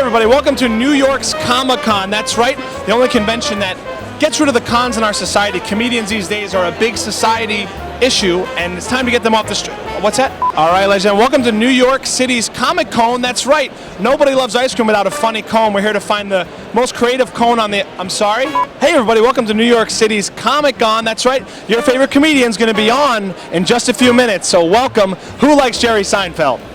everybody, welcome to New York's Comicon. That's right, the only convention that gets rid of the cons in our society. Comedians these days are a big society issue, and it's time to get them off the street. What's that? All right, ladies and gentlemen, welcome to New York City's Comicon. That's right, nobody loves ice cream without a funny cone. We're here to find the most creative cone on the... I'm sorry? Hey everybody, welcome to New York City's Comicon. That's right, your favorite comedian's going to be on in just a few minutes, so welcome. Who likes Jerry Seinfeld?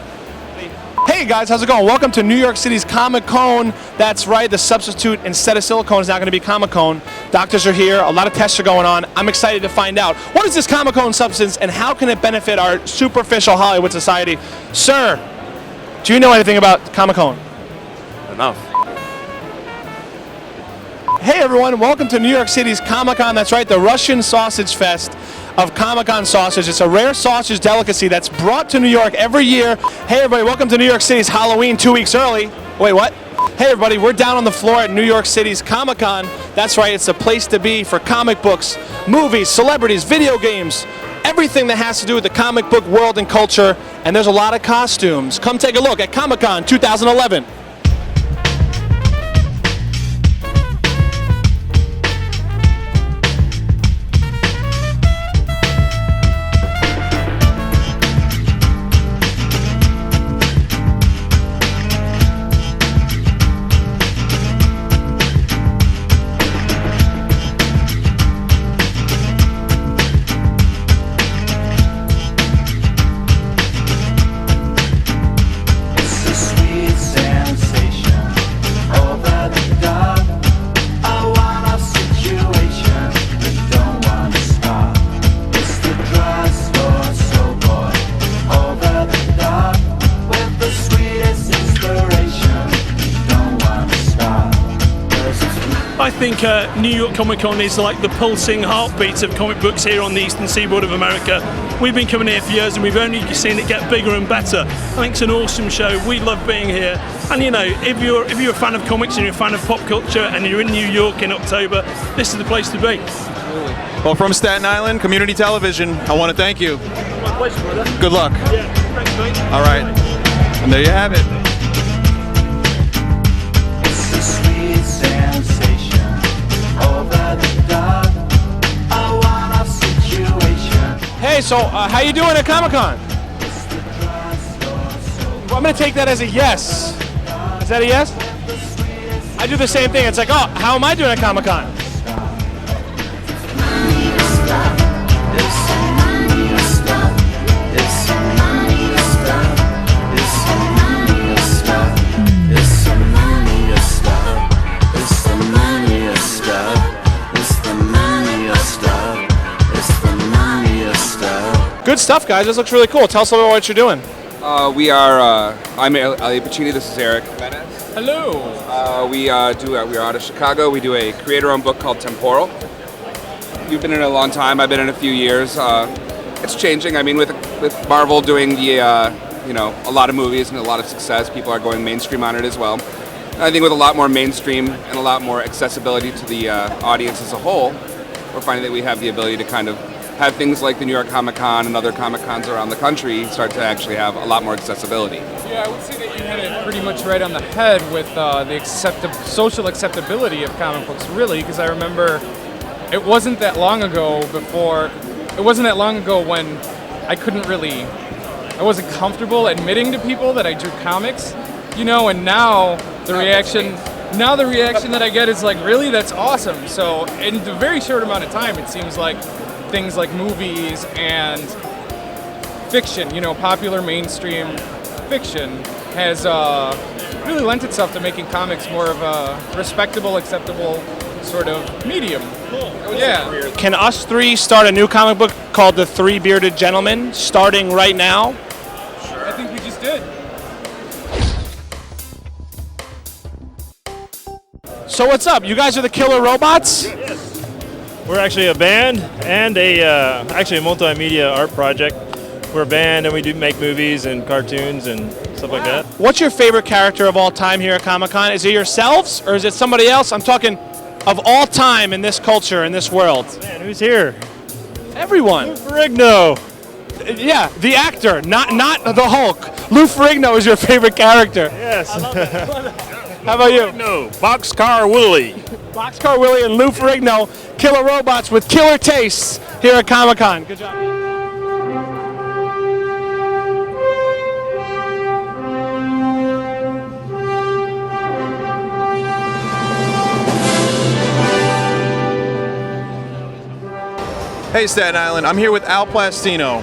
Hey guys, how's it going? Welcome to New York City's Comicon. That's right, the substitute instead of silicone is now going to be Comicon. Doctors are here, a lot of tests are going on. I'm excited to find out, what is this Comicon substance and how can it benefit our superficial Hollywood society? Sir, do you know anything about Comicon? Enough. Hey everyone, welcome to New York City's Comicon. That's right, the Russian Sausage Fest of Comicon sausage. It's a rare sausage delicacy that's brought to New York every year. Hey everybody, welcome to New York City's Halloween 2 weeks early. Wait, what? Hey everybody, we're down on the floor at New York City's Comicon. That's right, it's the place to be for comic books, movies, celebrities, video games, everything that has to do with the comic book world and culture, and there's a lot of costumes. Come take a look at Comicon 2011. I think New York Comic Con is like the pulsing heartbeat of comic books here on the eastern seaboard of America. We've been coming here for years and we've only seen it get bigger and better. I think it's an awesome show. We love being here. And you know, if you're a fan of comics and you're a fan of pop culture and you're in New York in October, this is the place to be. Well, from Staten Island, community television, I want to thank you. My pleasure, brother. Good luck. Yeah, thanks, mate. All right. And there you have it. Hey, so how you doing at Comicon? Well, I'm going to take that as a yes. Is that a yes? I do the same thing. It's like, oh, how am I doing at Comicon? Good stuff, guys. This looks really cool. Tell us a little bit what you're doing. I'm Pacino. This is Eric. Hello. We are out of Chicago. We do a creator-owned book called Temporal. You've been in it a long time. I've been in a few years. It's changing. I mean, with Marvel doing the a lot of movies and a lot of success, people are going mainstream on it as well. And I think with a lot more mainstream and a lot more accessibility to the audience as a whole, we're finding that we have the ability to kind of have things like the New York Comic Con and other Comic Cons around the country start to actually have a lot more accessibility. Yeah, I would say that you had it pretty much right on the head with the social acceptability of comic books, really, because I remember it wasn't that long ago when I wasn't comfortable admitting to people that I drew comics, and now the reaction that I get is like, really, that's awesome. So in a very short amount of time, it seems like things like movies and fiction, popular mainstream fiction has really lent itself to making comics more of a respectable, acceptable sort of medium. Cool. Yeah. Can us three start a new comic book called The Three Bearded Gentlemen, starting right now? Sure. I think we just did. So what's up? You guys are the Killer Robots? Yes. We're actually a band and actually a multimedia art project. We're a band and we do make movies and cartoons and stuff like that. What's your favorite character of all time here at Comicon? Is it yourselves or is it somebody else? I'm talking of all time in this culture, in this world. Man, who's here? Everyone. Lou Ferrigno. Yeah, the actor, not the Hulk. Lou Ferrigno is your favorite character. Yes. How about you? No, Boxcar Willie. Boxcar Willie and Lou Ferrigno, killer robots with killer tastes here at Comic-Con. Good job. Hey, Staten Island. I'm here with Al Pacino.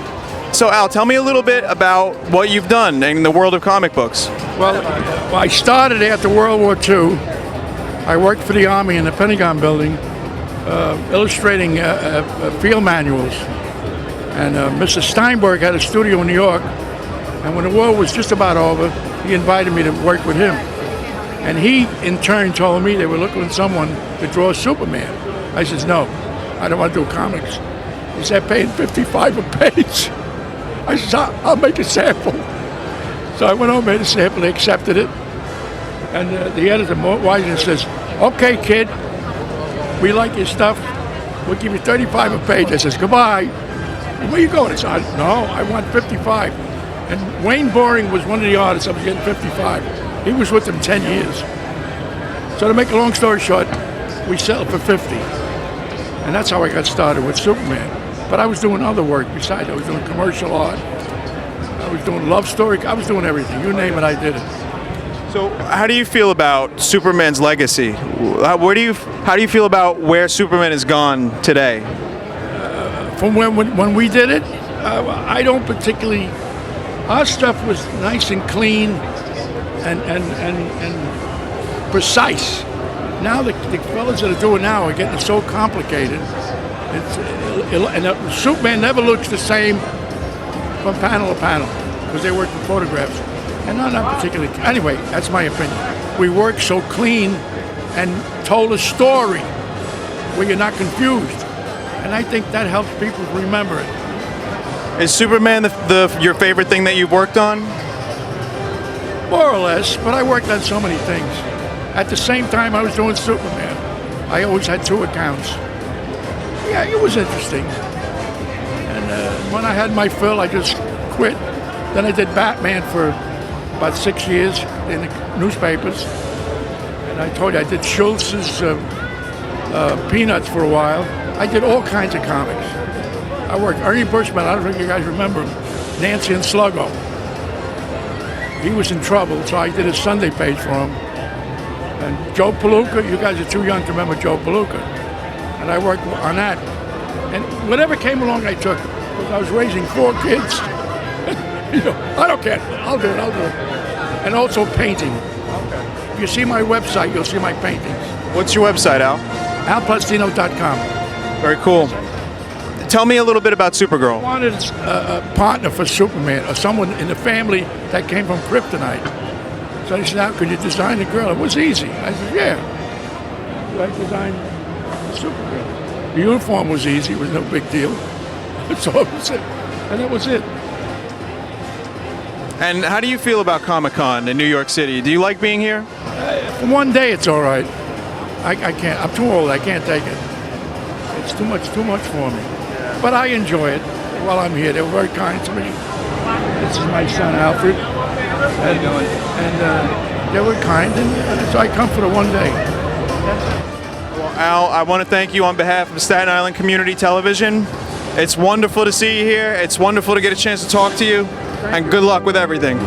So, Al, tell me a little bit about what you've done in the world of comic books. Well, I started after World War II. I worked for the Army in the Pentagon building, illustrating field manuals. And Mr. Steinberg had a studio in New York. And when the war was just about over, he invited me to work with him. And he, in turn, told me they were looking for someone to draw Superman. I said, no, I don't want to do comics. He said, paying $55 a page. I said, I'll make a sample. So I went home, made a sample, they accepted it. And the editor, Mort Wiseman, says, okay, kid, we like your stuff. We'll give you $35 a page. I says, goodbye. Where you going? I said, no, I want 55. And Wayne Boring was one of the artists. I was getting 55. He was with them 10 years. So to make a long story short, we settled for 50. And that's how I got started with Superman. But I was doing other work besides. I was doing commercial art. I was doing love story. I was doing everything. You name it, I did it. So, how do you feel about Superman's legacy? How do you feel about where Superman has gone today? From when we did it, I don't particularly. Our stuff was nice and clean and precise. Now the fellas that are doing now are getting so complicated. And Superman never looks the same from panel to panel because they work with photographs. And not particularly. Anyway, that's my opinion. We work so clean and told a story where you're not confused. And I think that helps people remember it. Is Superman your favorite thing that you've worked on? More or less, but I worked on so many things. At the same time I was doing Superman, I always had two accounts. Yeah, it was interesting. And when I had my fill, I just quit. Then I did Batman for about 6 years in the newspapers. And I told you, I did Schultz's Peanuts for a while. I did all kinds of comics. I worked Ernie Bushman, I don't think you guys remember him, Nancy and Sluggo. He was in trouble, so I did a Sunday page for him. And Joe Palooka, you guys are too young to remember Joe Palooka. And I worked on that. And whatever came along, I took. Because I was raising 4 kids. I don't care. I'll do it. And also painting. If you see my website, you'll see my paintings. What's your website, Al? alplastino.com. Very cool. Tell me a little bit about Supergirl. I wanted a partner for Superman, or someone in the family that came from Kryptonite. So they said, how could you design a girl? It was easy. I said, yeah. So I designed Supergirl. The uniform was easy. It was no big deal. So that was it. And that was it. And how do you feel about Comic-Con in New York City? Do you like being here? For one day, it's all right. I can't. I'm too old. I can't take it. It's too much for me. But I enjoy it while I'm here. They were very kind to me. This is my son, Alfred. How you doing? And they were kind, and so I come for the one day. Well, Al, I want to thank you on behalf of Staten Island Community Television. It's wonderful to see you here. It's wonderful to get a chance to talk to you. And good luck with everything.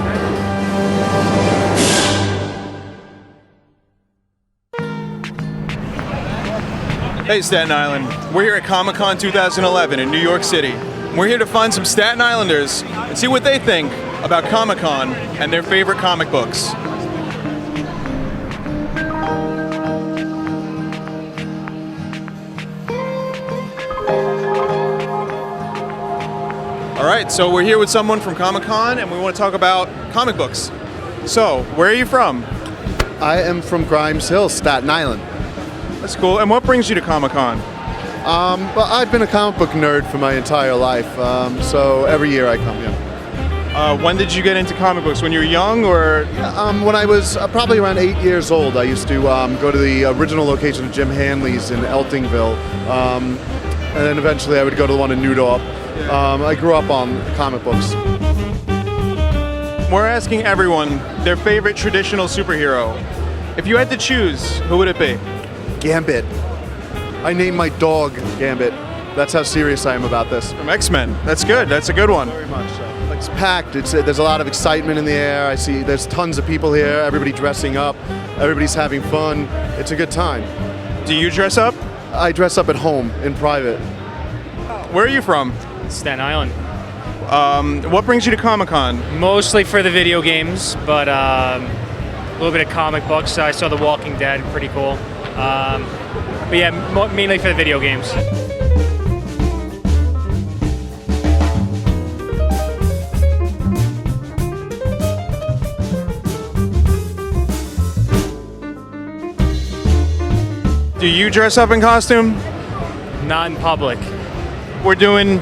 Hey, Staten Island. We're here at Comic-Con 2011 in New York City. We're here to find some Staten Islanders and see what they think about Comic-Con and their favorite comic books. All right, so we're here with someone from Comic-Con and we want to talk about comic books. So, where are you from? I am from Grimes Hill, Staten Island. That's cool. And what brings you to Comic-Con? Well, I've been a comic book nerd for my entire life, so every year I come here. When did you get into comic books? When you were young, or? When I was probably around 8 years old, I used to go to the original location of Jim Hanley's in Eltingville, and then eventually I would go to the one in Newdorp. I grew up on comic books. We're asking everyone their favorite traditional superhero. If you had to choose, who would it be? Gambit. I named my dog Gambit. That's how serious I am about this. From X-Men. That's good. That's a good one. Very much so. It's packed. There's a lot of excitement in the air. I see there's tons of people here. Everybody dressing up. Everybody's having fun. It's a good time. Do you dress up? I dress up at home in private. Where are you from? Staten Island. What brings you to Comic-Con? Mostly for the video games, but a little bit of comic books. I saw The Walking Dead, pretty cool. But yeah, mainly for the video games. Do you dress up in costume? Not in public. We're doing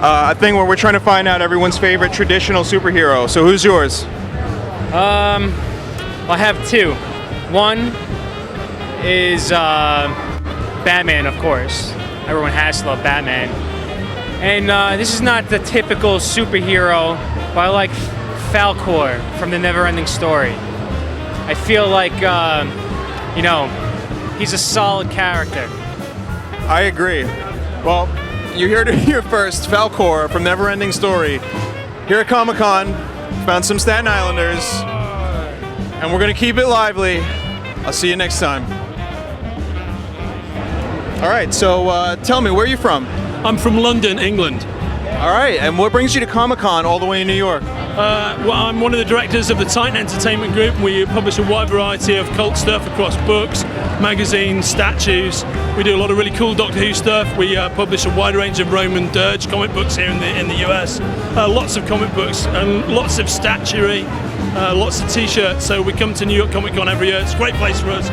a thing where we're trying to find out everyone's favorite traditional superhero. So who's yours? I have two. One is Batman, of course. Everyone has to love Batman. And this is not the typical superhero, but I like Falcor from the Never-Ending Story. I feel like, he's a solid character. I agree. Well, you're here to hear first. Falcor from Neverending Story. Here at Comic-Con, found some Staten Islanders, and we're gonna keep it lively. I'll see you next time. All right, so tell me, where are you from? I'm from London, England. All right, and what brings you to Comic-Con all the way in New York? Well, I'm one of the directors of the Titan Entertainment Group. We publish a wide variety of cult stuff across books, magazines, statues. We do a lot of really cool Doctor Who stuff. We publish a wide range of Roman Dirge comic books here in the US. Lots of comic books and lots of statuary, lots of t-shirts. So we come to New York Comic Con every year. It's a great place for us.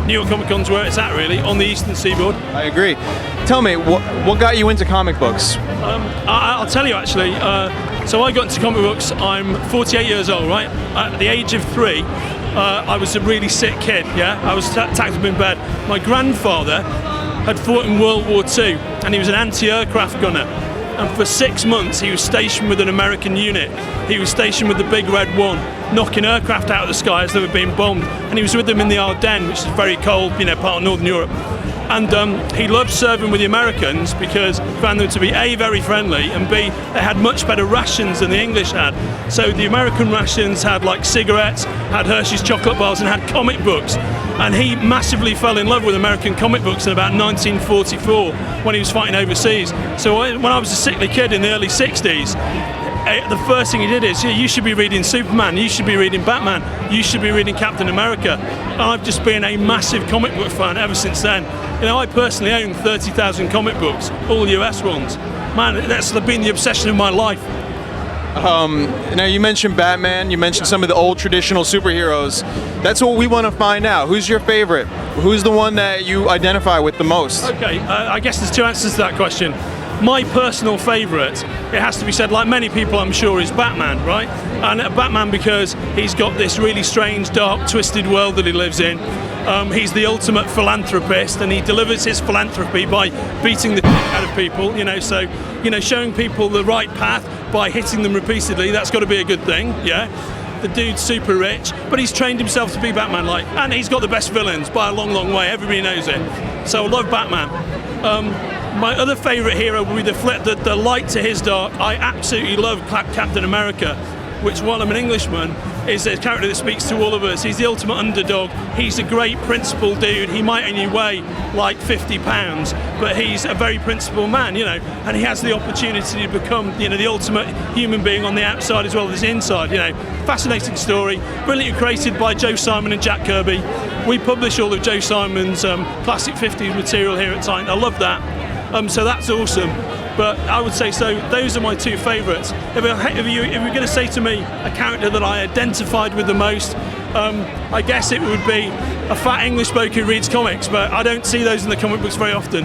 New York Comic Con's where it's at, really, on the Eastern Seaboard. I agree. Tell me, what got you into comic books? I'll tell you, actually. So I got into comic books, I'm 48 years old, right? At the age of 3, I was a really sick kid, yeah? I was tacked up in bed. My grandfather had fought in World War II, and he was an anti-aircraft gunner. And for 6 months, he was stationed with an American unit. He was stationed with the Big Red One, knocking aircraft out of the sky as they were being bombed. And he was with them in the Ardennes, which is very cold, part of Northern Europe. And he loved serving with the Americans because he found them to be A, very friendly, and B, they had much better rations than the English had. So the American rations had like cigarettes, had Hershey's chocolate bars, and had comic books. And he massively fell in love with American comic books in about 1944 when he was fighting overseas. So when I was a sickly kid in the early 60s, the first thing he did is, you should be reading Superman, you should be reading Batman, you should be reading Captain America. And I've just been a massive comic book fan ever since then. I personally own 30,000 comic books, all US ones. Man, that's been the obsession of my life. Now you mentioned Batman, you mentioned some of the old traditional superheroes. That's what we want to find out. Who's your favorite? Who's the one that you identify with the most? Okay, I guess there's two answers to that question. My personal favourite, it has to be said, like many people I'm sure, is Batman, right? And Batman because he's got this really strange, dark, twisted world that he lives in. He's the ultimate philanthropist, and he delivers his philanthropy by beating the out of people, so, showing people the right path by hitting them repeatedly, that's got to be a good thing, yeah? The dude's super rich, but he's trained himself to be Batman, and he's got the best villains by a long, long way, everybody knows it. So I love Batman. My other favourite hero would be the light to his dark. I absolutely love Captain America, which, while I'm an Englishman, is a character that speaks to all of us. He's the ultimate underdog. He's a great principled dude. He might only weigh like 50 pounds, but he's a very principled man, and he has the opportunity to become, the ultimate human being on the outside as well as inside, Fascinating story, brilliantly created by Joe Simon and Jack Kirby. We publish all of Joe Simon's classic 50s material here at Titan. I love that. So that's awesome. But I would say, so those are my two favourites. If you're going to say to me a character that I identified with the most, I guess it would be a fat English bloke who reads comics, but I don't see those in the comic books very often,